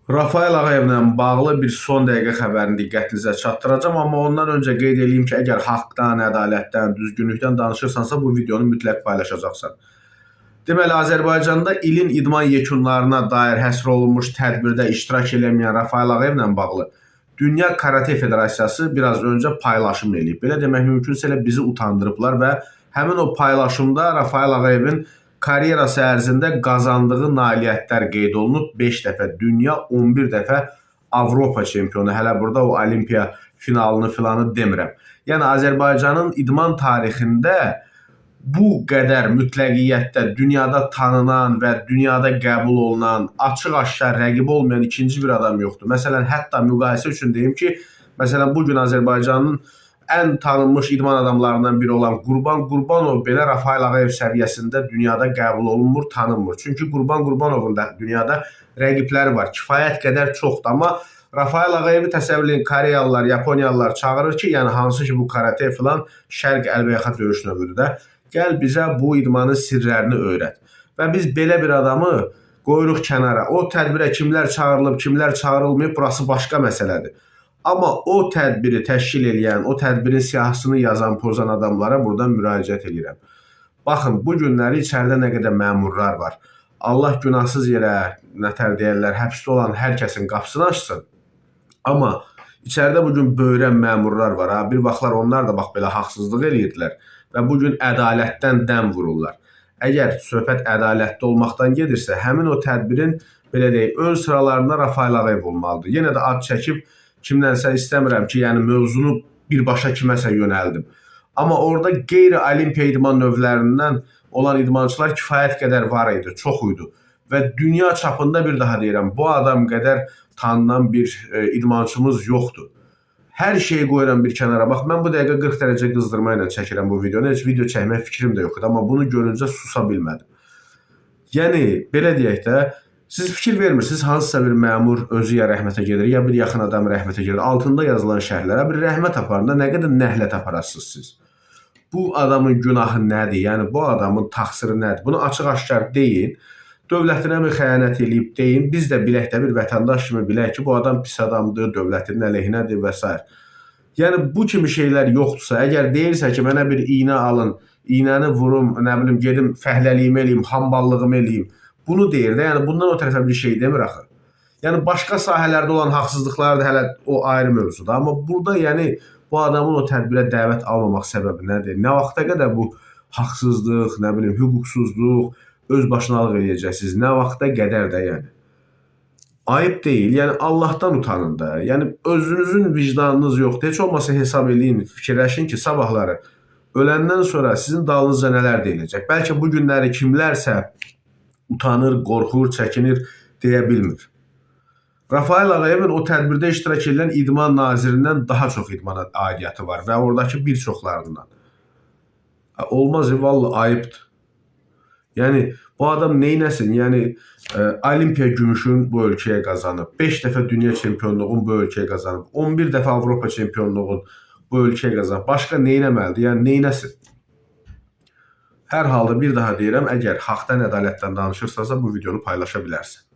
Rafael Ağayevlə bağlı bir son dəqiqə xəbərini diqqətinizə çatdıracağam. Amma ondan öncə qeyd edeyim ki, əgər haqdan, ədalətdən, düzgünlükdən danışırsansa, bu videonu mütləq paylaşacaqsan. Deməli, Azərbaycanda ilin idman yekunlarına dair həsr olunmuş tədbirdə iştirak eləməyən Rafael Ağayevlə bağlı Dünya Karate Federasiyası biraz öncə paylaşım eləyib. Belə demək mümkünsə elə bizi utandırıblar və həmin o paylaşımda Rafael Ağayevin karyerası ərzində qazandığı nailiyyətlər qeyd olunub. 5 dəfə dünya, 11 dəfə Avropa çempionu. Hələ burada o olimpiya finalını filanı demirəm. Yəni Azərbaycanın idman tarixində bu qədər mütləqiyyətdə dünyada tanınan və dünyada qəbul olunan, açıq-aşkar rəqibi olmayan ikinci bir adam yoxdur. Məsələn, hətta müqayisə üçün deyim ki, məsələn, bugün Azərbaycanın ən tanınmış idman adamlarından biri olan Qurban Qurbanov belə Rafael Ağayev səviyyəsində dünyada qəbul olunmur, tanınmır. Çünki Qurban Qurbanovun da dünyada rəqibləri var. Kifayət qədər çoxdur. Amma Rafael Ağayevi təsəvvür edin, Koreyalılar, Yaponiyalılar çağırır ki, yəni hansı ki bu karate filan şərq əlbəyaxa döyüş növüdür də. Gəl bizə bu idmanın sirlərini öyrət. Və biz belə bir adamı qoyuruq kənara. O tədbirə kimlər çağırılıb, kimlər çağırılmayıb, burası başqa məsələdir. Amma o tədbiri təşkil edən, o tədbirin siyahısını yazan, pozan adamlara buradan müraciət edirəm. Baxın, bu günləri içəridə nə qədər məmurlar var. Allah günahsız yerə, nətər deyərlər, həbsdə olan hər kəsin qapısını açsın. Amma içəridə bugün böyrən məmurlar var. Ha? Bir vaxtlar onlar da bax belə haqsızlıq eləyirdilər və bugün ədalətdən dəm vururlar. Əgər söhbət ədalətli olmaqdan gedirsə, həmin o tədbirin belə deyək, ön sıralarında Rafael Ağayev olmalıdır. Yenə də ad çəkib kimdənsə istəmirəm ki, yəni mövzunu birbaşa kiməsə yönəldim. Amma orada qeyri-olimpiya idman növlərindən olan idmançılar kifayət qədər var idi, çox idi. Və dünya çapında bir daha deyirəm, bu adam qədər tanınan bir idmançımız yoxdur. Hər şeyi qoyuram bir kənara. Bax, mən bu dəqiqə 40 dərəcə qızdırma ilə çəkirəm bu videonu. Heç video çəkmək fikrim də yoxdur. Amma bunu görüncə susa bilmədim. Yəni, belə deyək də, siz fikir vermirsiniz, hansısa bir məmur özü ya rəhmətə gedir, ya bir yaxın adam rəhmətə gedir. Altında yazılan şərhlərə bir rəhmət aparında nə qədər nəhlət aparasınız siz? Bu adamın günahı nədir? Yəni, bu adamın taxsiri nədir? Bunu açıq-aşkar deyin. Dövlətinə mi xəyanət eləyib deyin. Biz də bilək də bir vətəndaş kimi bilək ki, bu adam pis adamdır, dövlətin əleyhinədir və s. Yəni, bu kimi şeylər yoxdursa, əgər deyirsə ki, mənə bir iynə alın, iynəni vurum, nə bilim, gedim fəhləliyimi eləyim, hamballığımı eləyim. Bunu deyir də, yəni bundan o tərəfə bir şey demir axı. Yəni başqa sahələrdə olan haqsızlıqlar da hələ o ayrı mövzudur. Amma burada yəni bu adamın o tədbirə dəvət almamaq səbəbi nədir? Nə vaxta qədər bu haqsızlıq, nə bilim, hüquqsuzluq, öz başınalıq eləyəcəksiniz? Nə vaxta qədər də yəni? Ayıb deyil, yəni Allahdan utanın da. Yəni özünüzün vicdanınız yoxdur. Heç olmasa hesab eləyin, fikirləşin ki, sabahları öləndən sonra sizin dalınızca nələr deyiləcək? Bəlkə bu günləri kimlərsə utanır, qorxur, çəkinir, deyə bilmir. Rafael Ağayevin o tədbirdə iştirak edən idman nazirindən daha çox idmana aidiyyəti var və oradakı bir çoxlarından. Olmaz, vallahi ayıbdır. Yəni, bu adam neynəsin? Yəni, olimpiya gümüşün bu ölkəyə qazanıb, 5 dəfə dünya çempionluğun bu ölkəyə qazanıb, 11 dəfə Avropa çempionluğun bu ölkəyə qazanıb. Başqa neynəməlidir? Yəni, neynəsin? Hər halda bir daha deyirəm, əgər haqdan, ədalətdən danışırsansa bu videonu paylaşa bilərsən.